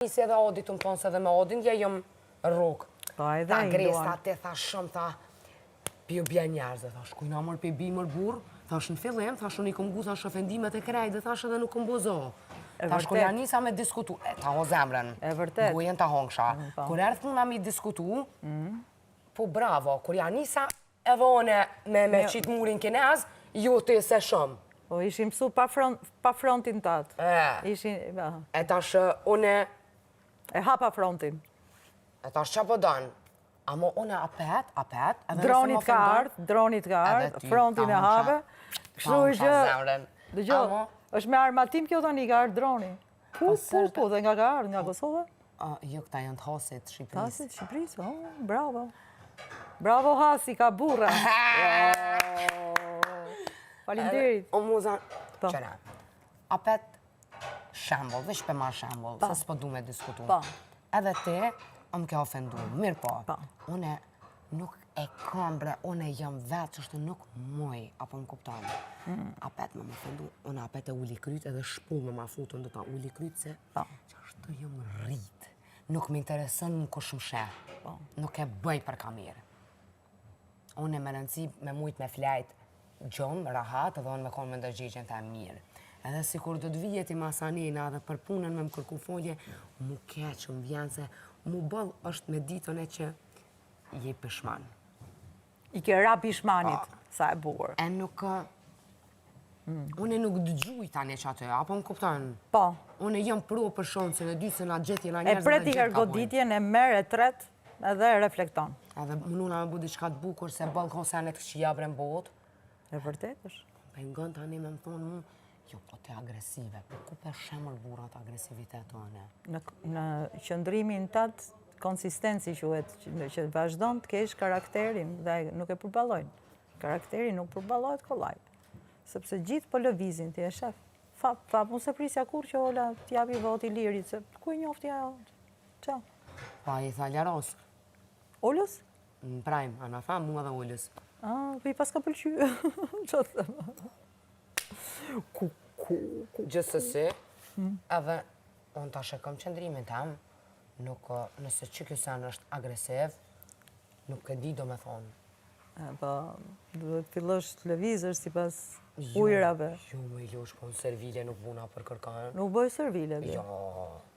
Nisi edhe Odi të më thonë se dhe me Odin dje jëm rrugë. Ta gresta te tha shumë, tha, pjo bja njerëzë, thash, kujna mërë pe bimër burë, thash në fillim, thash unë i kom gu, thash ofendimet e krejt, thash edhe nuk kom bozo. Thash kërja nisa me diskutu, ta ho zemrën, gujen ta hongsha. Kër erdhë puna mi diskutu, po bravo, kërja nisa edhe one me qitë murin kinez, ju të se shumë. Po ishim mësu pa frontin tatë. E tash une... E hapa frontin. E tash qa po donë? Amo une apet... Dronit ka ardhë, frontin e hape. Kështu i që... Dëgjo, është me armatim kjo tani ka ardhë droni. Po, dhe nga ka ardhë, nga Kosova? Jo, këta janë të Hasit, Shqipëris. Hasit, Shqipëris, bravo. Bravo Hasi, ka burra. Falinderit. O muza, qëra, apet shembol, veç për marë shembol, se s'po du me diskutu. Edhe ti, më ke ofendu, mirë po. Une nuk e kam bre, une jam vetë që është nuk moj, apo më kuptonë. Apet më ofendu, une apet e uli kryt edhe shpull me ma futën dhe ta uli kryt se që është të jam rritë. Nuk më interesën në kush më shë. Nuk e bëj për kamerë. Une me rëndësi me mujtë me flajtë gjonë, rahat, edhe unë me konë me ndërgjegjen të e mirë. Edhe si kur do të vijet i masanina dhe për punën me më kërku folje, mu keqë, më vjenë se mu bëllë është me ditën e që je pishman. I ke ra pishmanit, sa e burë. E nuk... Une nuk dëgjuj tani që atë, apo më kuptanë? Po. Une jam pro për shonë, se në dy se nga gjetje nga E njerëzë pret i kërgoditjen, e merë, e tret, edhe reflekton. Edhe mënuna me budi qka të bukur, se bëllë kosenet këshia bre në botë. E vërtet është. Për nga tani me më thonë mu, jo, po të agresive, po ku për shemër burat agresivitet të anë? Në qëndrimin tëtë, konsistenci që vazhdon të kesh karakterin dhe nuk e përbalojnë. Karakteri nuk përbalojnë kollaj. Sepse gjithë po lëvizin të e shef. Fap, mu se prisja kur që ola t'japi voti lirit, se ku i njofti ajo? Qa? Pa i tha Ljaros. Ollës? Në prajmë, anë tha mua dhe Ollës. Po i pas ka pëlqy. Qa të thëmë? Gjithësësi, edhe unë ta shekëm qëndrimin tem, nuk, nëse që kësën është agresiv, nuk e di do me thonë. Po, duhet të fillosh të lëvizësh si pas ujrave. Jo, me jo, shkon servile, nuk buna për kërkanë. Nuk bëj servile, dhe? Jo.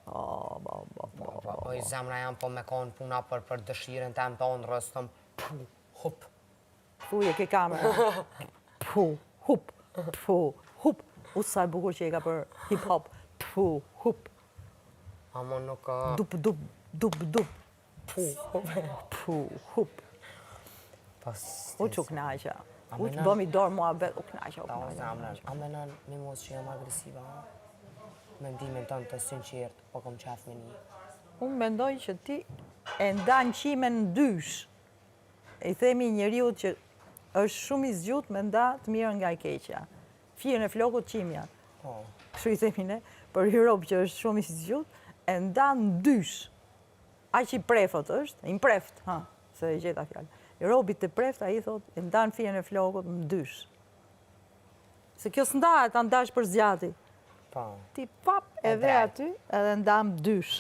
Po i zemra jam po me konë puna për dëshiren tem të ondrës, tëmë, hup. Fuje ke kamera. Pu, hup, pu, hup. Usa e bukur që e ka për hip-hop. Pu, hup. Amo nuk... Dup, dup, dup, dup. Pu, hup. U që knaqja. U që bëmi dorë mua bet, u knaqja, u knaqja. A menon me mos që jam agresiva? Mendimin tonë të sinqert, po kom qef me një. Unë mendoj që ti e ndanë qimen në dysh. I themi njeriu që është shumë i zgjut me nda të mirë nga i keqja. Fjerën e flokut qimja. Kështu i themi ne, për i rob që është shumë i zgjut, e nda në dysh. Aq i prefët është, i mpreft, se i gjeta fjallë. I robit të preft, a i thot, e nda në fjerën e flokut në dysh. Se kjo së ndahet, ta ndash për zgjati. Ti pap edhe aty, edhe nda në dysh.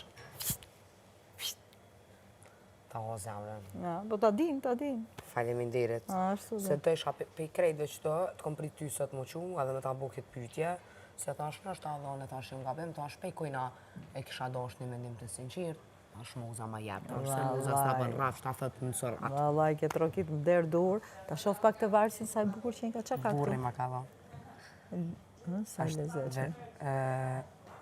Ta o zemrën. Po ta din, ta din. Faleminderit. Se të isha pe i krejtve që të kom prit ty sot më qu, edhe me ta bu këtë pytje, se ta është nështë adhone, ta është nga bim, ta është pej kojna e kisha dosh një mendim të sinqirt, ta është muza ma jep, ta është se muza s'ta bën raf, ta thët në sër atë. Valaj, ke trokit më derë dur, ta shof pak të varsin sa e bukur që nga qa ka të. Burri ma ka dha. Sa e lezeqe.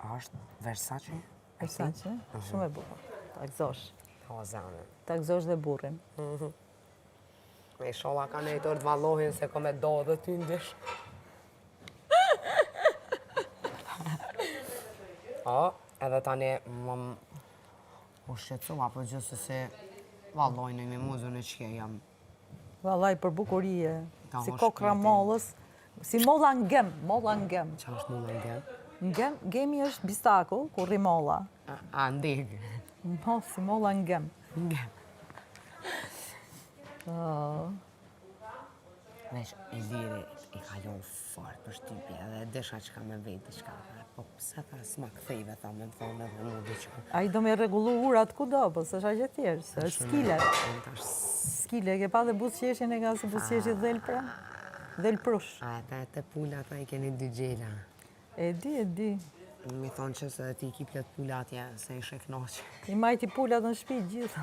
Ashtë Versace? Versace, shumë e bukur. Ta gëzosh. O zemrën. Ta gëzosh dhe burrin. Me i shola ka nejtër të valohin se ko me do dhe ty ndish. Edhe tani më shqetsua, po gjësë se valojnë me muzën e qje jam. Valaj për bukurie, si kokra mollës, si molla në gem, molla në gem. Qa është molla në gem? Në gem, gemi është bistaku, ku rri molla. A, ndig. Si molla në gem. Në gem. Vesh, e liri, i kalon fort për shtypje edhe desha që ka me vetë diçka. Po pse ta s'ma kthejve, tha me thonë edhe mu diçka. A i do me regullu urat kudo, po së është gjë tjerë, së është skile. Skile, ke pa dhe buzëqeshjen e ka se buzëqeshje dhelpra? Dhelprush. A e te pula ta i keni dy gjela. E di. Mi thonë që se ti ki plet pula atje, se i shek noqë. I majti pulat në shtëpi gjitha.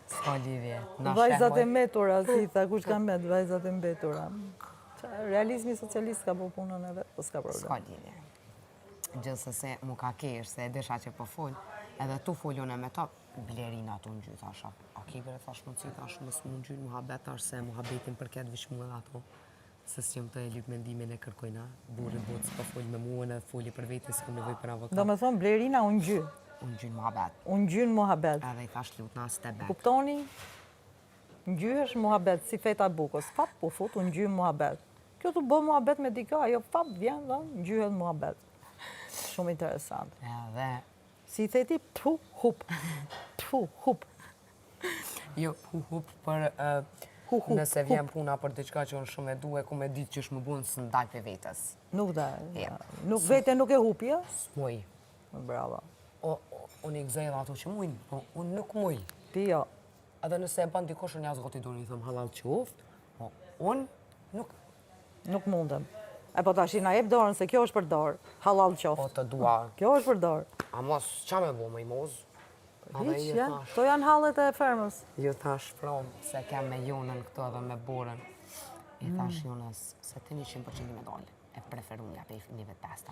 S'ka lidhje. Vajzat e mbetura, si tha, kush ka mbet, vajzat e mbetura. Realizmi socialist ka po punën e vetë, po s'ka problem. S'ka lidhje. Gjithsesi mu ka kesh, se e desha që po fol, edhe tu foljon e me ta, Blerina tu në gjy, thasha. A kibre, thash më ci, thash më s'mu në gjy, muhabet, thash se muhabetin përket vish mu edhe ato. Se s'jem të e lyp mendimin e kërkojna, burri botës po fol me muën edhe foli për vetin, s'kem nevoj për avokat. Do me thonë, Blerina unë gjy. Unë gjynë muhabet. Unë gjynë muhabet. Edhe i thash lutna s'te bet. Kuptoni, në gjyhesh muhabet, si feta bukës. Fap po fut, unë gjynë muhabet. Kjo të bë muhabet me dika, ajo fap vjen dhe në gjyhet muhabet. Shumë interesant. Edhe... Si theti, pfu, hup. Pfu, hup. Jo, hup për... Nëse vjen puna për diçka që unë shumë e du e ku me ditë që shmë bunë së ndaj për vetës. Nuk da. Vete nuk e hupi, ja? S'muj. Bravo. Unë i gzej dhe ato që mujnë, po unë nuk muj. Ti jo. Edhe nëse e ban dikosh unë jasë goti dorën i thëmë halal qoft, po unë nuk... Nuk mundem. E po tash i na jep dorën se kjo është për dorë. Halal qoft. Po të dua. Kjo është për dorë. A mos, qa me bo me i mozë? Hiq, ja. To janë hallet e fermës. Ju thash prom, se kem me jonën këto edhe me borën. I thash jonës, se ti 100% me dollë. E preferunja pe i nive 5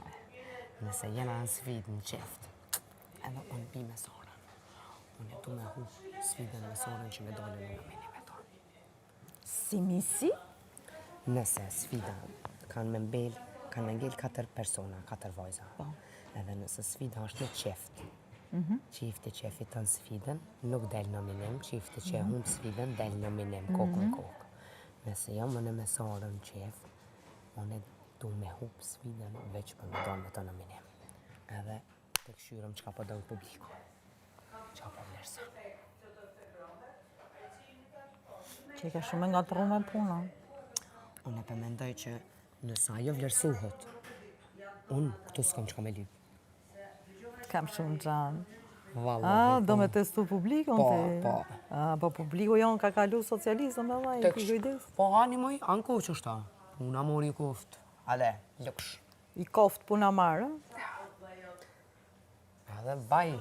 Nëse jena në sfid në qeft, edhe unë bi me sorën. Unë e du me hu sfidën me sorën që me dollën në me një tonë. Si misi? Nëse sfida kanë me ngell 4 persona, 4 vajza. Edhe nëse sfida është në qeft, qifti që e fiton sfidën, nuk del në minim, qifti që e humbë sfidën, del në minim, kokë në kokë. Nëse jam më në mesarën qef, unë e du me humbë sfidën, veç për me donë me të në minim. Edhe të këshyrëm që ka po dojnë publiku. Që ka po vlerësën. Që ka shumë nga të rrume puna. Unë e përmendoj që nësa ajo vlerësuhët, unë këtu s'kam që ka me lypë. Kam shumë gjanë. Vallahi, Do me testu publikun të... Po. Po publiku jonë ka kalu socializëm edhe i kujdes. Po hani moj, anë kohë që është ta. Puna mori i koftë. Ale, lëksh. I koft puna marë. Edhe vaj.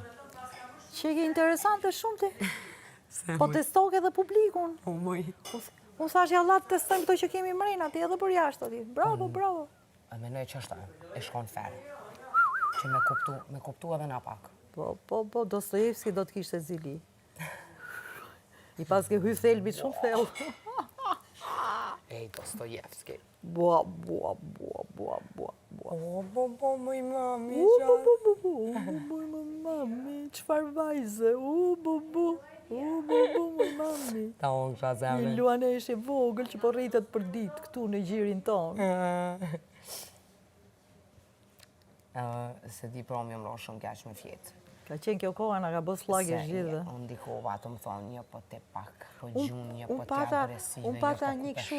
Që ke interesante shumë ti. Po testoke edhe publikun. Po moj. Unë thash ja Allah testojmë këto që kemi mrejnë ati edhe për jashtë ati. Bravo, bravo. E menoj që është ta, e shkon ferë. Që me kuptu edhe na pak. Po, Dostojevski do të kishte zili. I pas ke hy thelbit shumë thellë. Ej, Dostojevski. Bua. Po, moj mami, Mami, qfar vajze, moj mami. Ta unë kësha zemre. I Luane ishe vogël që po rritet për ditë këtu në gjirin tonë. Se di prom jam ronë shumë keq me fjetë. Ka qenë kjo koha nga ka bës flagë gjithë. Unë ndikova, të më thonë, një po te pak, po gjunë, një po te agresive, Unë pata një këshu